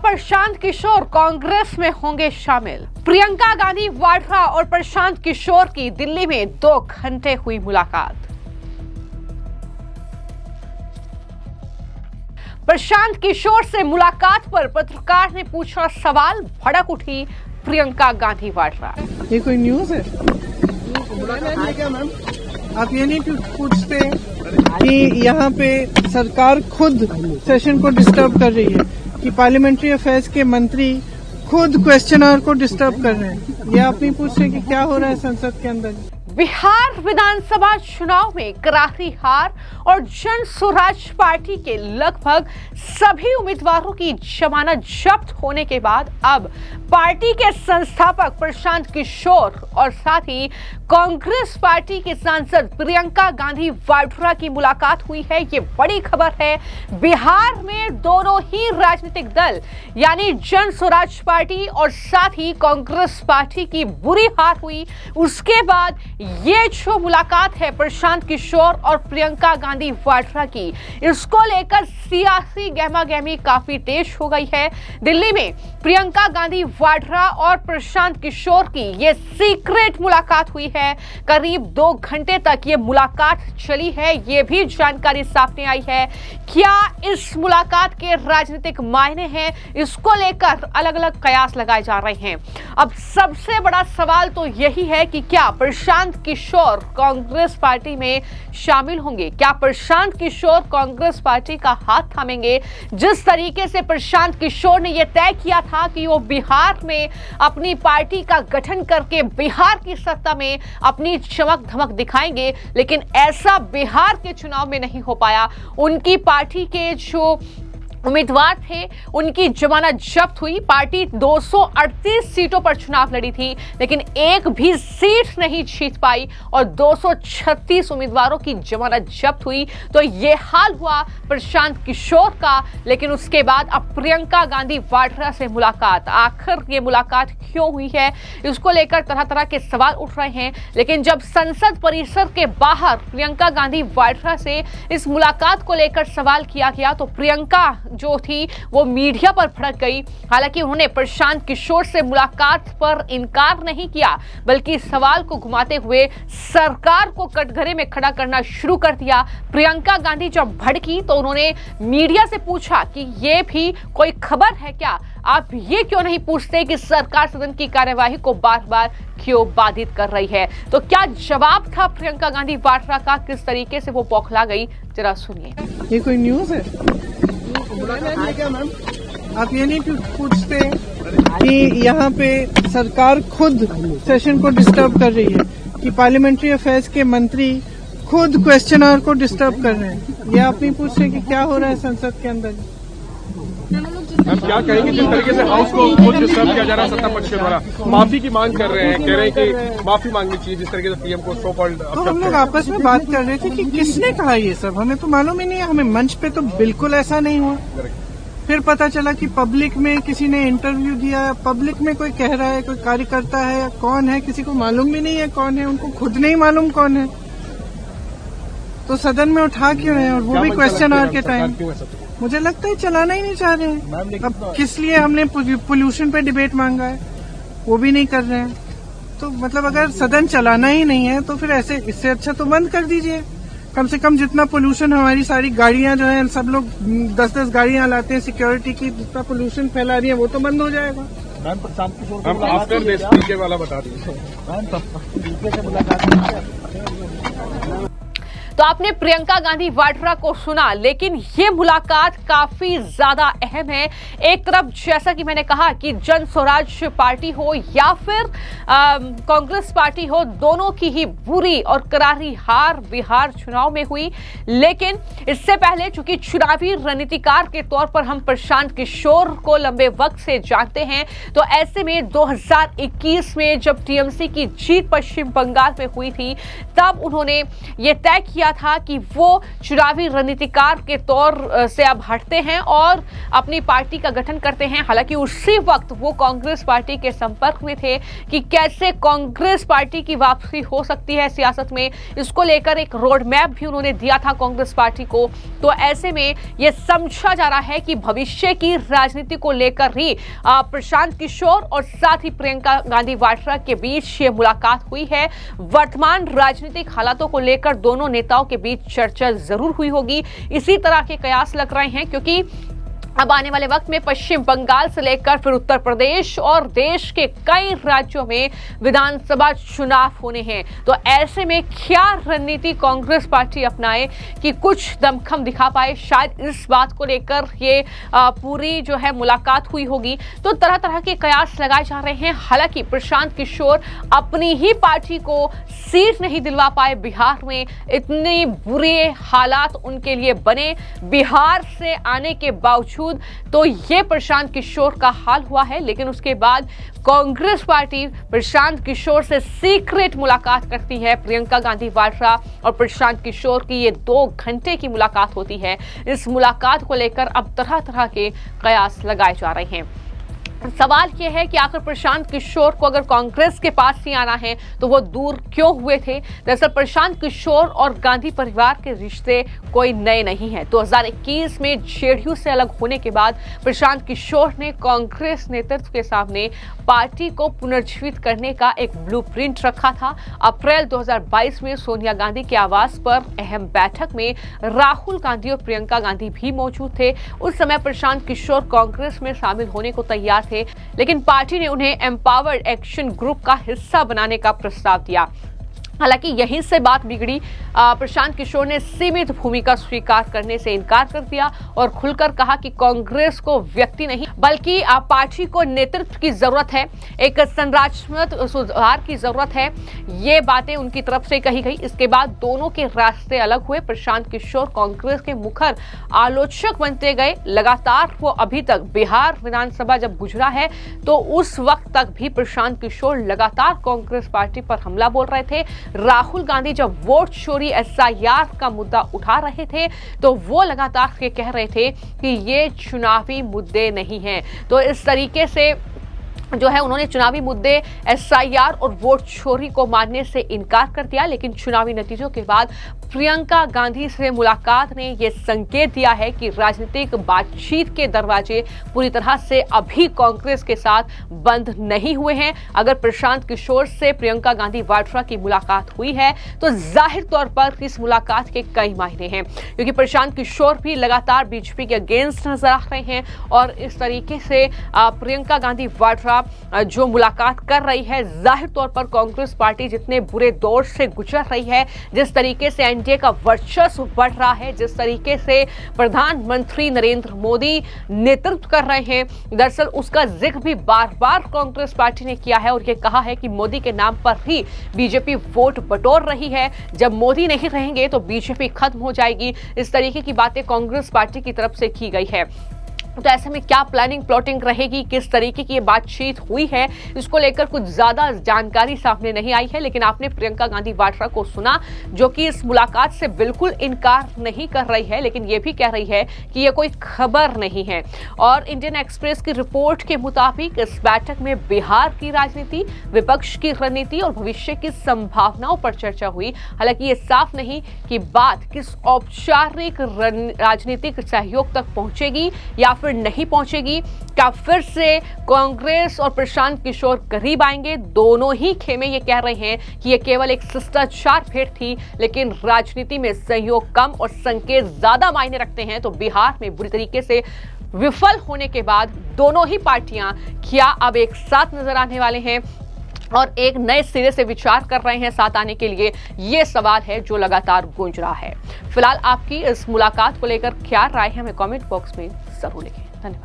प्रशांत किशोर कांग्रेस में होंगे शामिल। प्रियंका गांधी वाड्रा और प्रशांत किशोर की दिल्ली में 2 घंटे हुई मुलाकात। प्रशांत किशोर से मुलाकात पर पत्रकार ने पूछा सवाल, भड़क उठी प्रियंका गांधी वाड्रा। ये कोई न्यूज है क्या मैम? आप ये नहीं पूछते कि यहाँ पे सरकार खुद सेशन को डिस्टर्ब कर रही है, कि पार्लियामेंट्री अफेयर्स के मंत्री खुद क्वेश्चन आवर को डिस्टर्ब कर रहे हैं? ये आप नहीं पूछते कि क्या हो रहा है संसद के अंदर? बिहार विधानसभा चुनाव में करारी हार और जन स्वराज पार्टी के लगभग सभी उम्मीदवारों की जमानत जब्त होने के बाद अब पार्टी के संस्थापक प्रशांत किशोर और साथ ही कांग्रेस पार्टी के सांसद प्रियंका गांधी वाड्रा की मुलाकात हुई है। ये बड़ी खबर है। बिहार में दोनों ही राजनीतिक दल यानी जन स्वराज पार्टी और साथ ही कांग्रेस पार्टी की बुरी हार हुई। उसके बाद ये जो मुलाकात है प्रशांत किशोर और प्रियंका गांधी वाड्रा की, इसको लेकर सियासी गहमागहमी काफी तेज हो गई है। दिल्ली में प्रियंका गांधी वाड्रा और प्रशांत किशोर की ये सीक्रेट मुलाकात हुई है। करीब 2 घंटे तक ये मुलाकात चली है। ये भी जानकारी सामने आई है। क्या इस मुलाकात के राजनीतिक मायने हैं, इसको लेकर अलग अलग कयास लगाए जा रहे हैं। अब सबसे बड़ा सवाल तो यही है कि क्या प्रशांत किशोर कांग्रेस पार्टी में शामिल होंगे? क्या प्रशांत किशोर कांग्रेस पार्टी का हाथ थामेंगे? जिस तरीके से प्रशांत किशोर ने यह तय किया था कि वो बिहार में अपनी पार्टी का गठन करके बिहार की सत्ता में अपनी चमक धमक दिखाएंगे, लेकिन ऐसा बिहार के चुनाव में नहीं हो पाया। उनकी पार्टी के जो उम्मीदवार थे उनकी जमानत जब्त हुई। पार्टी 238 सीटों पर चुनाव लड़ी थी, लेकिन एक भी सीट नहीं जीत पाई और 236 उम्मीदवारों की जमानत जब्त हुई। तो ये हाल हुआ प्रशांत किशोर का। लेकिन उसके बाद अब प्रियंका गांधी वाड्रा से मुलाकात, आखिर ये मुलाकात क्यों हुई है, इसको लेकर तरह तरह के सवाल उठ रहे हैं। लेकिन जब संसद परिसर के बाहर प्रियंका गांधी वाड्रा से इस मुलाकात को लेकर सवाल किया गया तो प्रियंका जो थी वो मीडिया पर भड़क गई। हालांकि उन्होंने प्रशांत किशोर से मुलाकात पर इनकार नहीं किया, बल्कि सवाल को घुमाते हुए सरकार को कटघरे में खड़ा करना शुरू कर दिया। प्रियंका गांधी जब भड़की तो उन्होंने मीडिया से पूछा कि ये भी कोई खबर है क्या? आप ये क्यों नहीं पूछते कि सरकार सदन की कार्यवाही को बार बार क्यों बाधित कर रही है? तो क्या जवाब था प्रियंका गांधी वाड्रा का? किस तरीके से वो बौखला गई, जरा सुनिए। ये कोई न्यूज है क्या मैम? आप ये नहीं पूछते कि यहाँ पे सरकार खुद सेशन को डिस्टर्ब कर रही है, कि पार्लियामेंट्री अफेयर्स के मंत्री खुद क्वेश्चन आवर को डिस्टर्ब कर रहे हैं? ये आप नहीं पूछते कि क्या हो रहा है संसद के अंदर? आप क्या कहेंगे जिस तरीके से हाउस को खुद डिस्टर्ब किया जा रहा है सत्ता पक्ष के द्वारा? माफी की मांग कर रहे हैं, कह रहे हैं कि माफी मांगनी चाहिए जिस तरीके से पीएम को सो कॉल्ड। तो हम लोग आपस में बात कर रहे थे कि किसने कहा ये सब, हमें तो मालूम ही नहीं है। हमें मंच पे तो बिल्कुल ऐसा नहीं हुआ। फिर पता चला कि पब्लिक में किसी ने इंटरव्यू दिया, पब्लिक में कोई कह रहा है, कोई कार्यकर्ता है, कौन है किसी को मालूम भी नहीं है कौन है, उनको खुद नहीं मालूम कौन है। तो सदन में उठा क्यों रहे हैं, और वो भी क्वेश्चन आवर के टाइम? मुझे लगता है चलाना ही नहीं चाह रहे हैं। अब किस लिए हमने पोल्यूशन पे डिबेट मांगा है, वो भी नहीं कर रहे हैं। तो मतलब अगर सदन चलाना ही नहीं है तो फिर ऐसे, इससे अच्छा तो बंद कर दीजिए। कम से कम जितना पोल्यूशन, हमारी सारी गाड़ियां जो हैं, सब लोग 10-10 गाड़ियां लाते हैं सिक्योरिटी की, जितना पोल्यूशन फैला रही है वो तो बंद हो जाएगा। हम आफ्टर वाला बता दीजिए। तो आपने प्रियंका गांधी वाड्रा को सुना, लेकिन ये मुलाकात काफी ज्यादा अहम है। एक तरफ जैसा कि मैंने कहा कि जन स्वराज पार्टी हो या फिर कांग्रेस पार्टी हो, दोनों की ही बुरी और करारी हार बिहार चुनाव में हुई। लेकिन इससे पहले चूंकि चुनावी रणनीतिकार के तौर पर हम प्रशांत किशोर को लंबे वक्त से जानते हैं, तो ऐसे में 2021 में जब टीएमसी की जीत पश्चिम बंगाल में हुई थी, तब उन्होंने ये तय किया किया था कि वो चुनावी रणनीतिकार के तौर से अब हटते हैं और अपनी पार्टी का गठन करते हैं। हालांकि उसी वक्त वो कांग्रेस पार्टी के संपर्क में थे कि कैसे कांग्रेस पार्टी की वापसी हो सकती है सियासत में, इसको लेकर एक रोड मैप भी उन्होंने दिया था कांग्रेस पार्टी को। तो ऐसे में यह समझा जा रहा है कि भविष्य की राजनीति को लेकर ही प्रशांत किशोर और साथ ही प्रियंका गांधी वाड्रा के बीच ये मुलाकात हुई है। वर्तमान राजनीतिक हालातों को लेकर दोनों नेताओं के बीच चर्चा जरूर हुई होगी, इसी तरह के कयास लग रहे हैं, क्योंकि अब आने वाले वक्त में पश्चिम बंगाल से लेकर फिर उत्तर प्रदेश और देश के कई राज्यों में विधानसभा चुनाव होने हैं। तो ऐसे में क्या रणनीति कांग्रेस पार्टी अपनाए कि कुछ दमखम दिखा पाए, शायद इस बात को लेकर ये पूरी जो है मुलाकात हुई होगी। तो तरह तरह के कयास लगाए जा रहे हैं। हालांकि प्रशांत किशोर अपनी ही पार्टी को सीट नहीं दिलवा पाए बिहार में, इतने बुरे हालात उनके लिए बने बिहार से आने के बावजूद। तो ये प्रशांत किशोर का हाल हुआ है। लेकिन उसके बाद कांग्रेस पार्टी प्रशांत किशोर से सीक्रेट मुलाकात करती है। प्रियंका गांधी वाड्रा और प्रशांत किशोर की ये 2 घंटे की मुलाकात होती है। इस मुलाकात को लेकर अब तरह तरह के कयास लगाए जा रहे हैं। सवाल यह है कि आखिर प्रशांत किशोर को अगर कांग्रेस के पास ही आना है तो वो दूर क्यों हुए थे। दरअसल प्रशांत किशोर और गांधी परिवार के रिश्ते कोई नए नहीं हैं। 2021 में जेडीयू से अलग होने के बाद प्रशांत किशोर ने कांग्रेस नेतृत्व के सामने पार्टी को पुनर्जीवित करने का एक ब्लूप्रिंट रखा था। अप्रैल 2022 में सोनिया गांधी के आवास पर अहम बैठक में राहुल गांधी और प्रियंका गांधी भी मौजूद थे। उस समय प्रशांत किशोर कांग्रेस में शामिल होने को तैयार थे, लेकिन पार्टी ने उन्हें एम्पावर्ड एक्शन ग्रुप का हिस्सा बनाने का प्रस्ताव दिया। हालांकि यहीं से बात बिगड़ी। प्रशांत किशोर ने सीमित भूमिका स्वीकार करने से इनकार कर दिया और खुलकर कहा कि कांग्रेस को व्यक्ति नहीं बल्कि पार्टी को नेतृत्व की जरूरत है, एक संरचनात्मक सुधार की जरूरत है। ये बातें उनकी तरफ से कही गई। इसके बाद दोनों के रास्ते अलग हुए। प्रशांत किशोर कांग्रेस के मुखर आलोचक बनते गए। लगातार वो अभी तक बिहार विधानसभा जब गुजरा है तो उस वक्त तक भी प्रशांत किशोर लगातार कांग्रेस पार्टी पर हमला बोल रहे थे। राहुल गांधी जब वोट चोरी एसआईआर का मुद्दा उठा रहे थे तो वो लगातार ये कह रहे थे कि ये चुनावी मुद्दे नहीं हैं। तो इस तरीके से जो है उन्होंने चुनावी मुद्दे एसआईआर और वोट चोरी को मानने से इनकार कर दिया। लेकिन चुनावी नतीजों के बाद प्रियंका गांधी से मुलाकात ने यह संकेत दिया है कि राजनीतिक बातचीत के दरवाजे पूरी तरह से अभी कांग्रेस के साथ बंद नहीं हुए हैं। अगर प्रशांत किशोर से प्रियंका गांधी वाड्रा की मुलाकात हुई है तो जाहिर तौर पर इस मुलाकात के कई मायने हैं, क्योंकि प्रशांत किशोर भी लगातार बीजेपी के अगेंस्ट नजर आ रहे हैं और इस तरीके से प्रियंका गांधी वाड्रा जो मुलाकात कर रही है, जाहिर तौर पर कांग्रेस पार्टी जितने बुरे दौर से गुजर रही है, जिस तरीके से एनडीए का वर्चस्व बढ़ रहा है, जिस तरीके से प्रधानमंत्री नरेंद्र मोदी नेतृत्व कर रहे हैं, दरअसल उसका जिक्र भी बार बार कांग्रेस पार्टी ने किया है और ये कहा है कि मोदी के नाम पर ही बीजेपी वोट बटोर रही है। जब मोदी नहीं रहेंगे तो बीजेपी खत्म हो जाएगी। इस तरीके की बातें कांग्रेस पार्टी की तरफ से की गई है। तो ऐसे में क्या प्लानिंग प्लॉटिंग रहेगी, किस तरीके की ये बातचीत हुई है, इसको लेकर कुछ ज्यादा जानकारी सामने नहीं आई है। लेकिन आपने प्रियंका गांधी वाड्रा को सुना जो कि इस मुलाकात से बिल्कुल इनकार नहीं कर रही है, लेकिन ये भी कह रही है कि ये कोई खबर नहीं है। और इंडियन एक्सप्रेस की रिपोर्ट के मुताबिक इस बैठक में बिहार की राजनीति, विपक्ष की रणनीति और भविष्य की संभावनाओं पर चर्चा हुई। हालांकि ये साफ नहीं कि बात किस औपचारिक राजनीतिक सहयोग तक पहुंचेगी या फिर नहीं पहुंचेगी। क्या फिर से कांग्रेस और प्रशांत किशोर करीब आएंगे? दोनों ही खेमे ये कह रहे हैं कि ये केवल एक शिष्टाचार भेंट थी, लेकिन राजनीति में सहयोग कम और संकेत ज्यादा मायने रखते हैं। तो बिहार में बुरी तरीके से विफल होने के बाद दोनों ही पार्टियां क्या अब एक साथ नजर आने वाले हैं और एक नए सिरे से विचार कर रहे हैं साथ आने के लिए? ये सवाल है जो लगातार गूंज रहा है। फिलहाल आपकी इस मुलाकात को लेकर क्या राय है, हमें कमेंट बॉक्स में जरूर लिखें। धन्यवाद।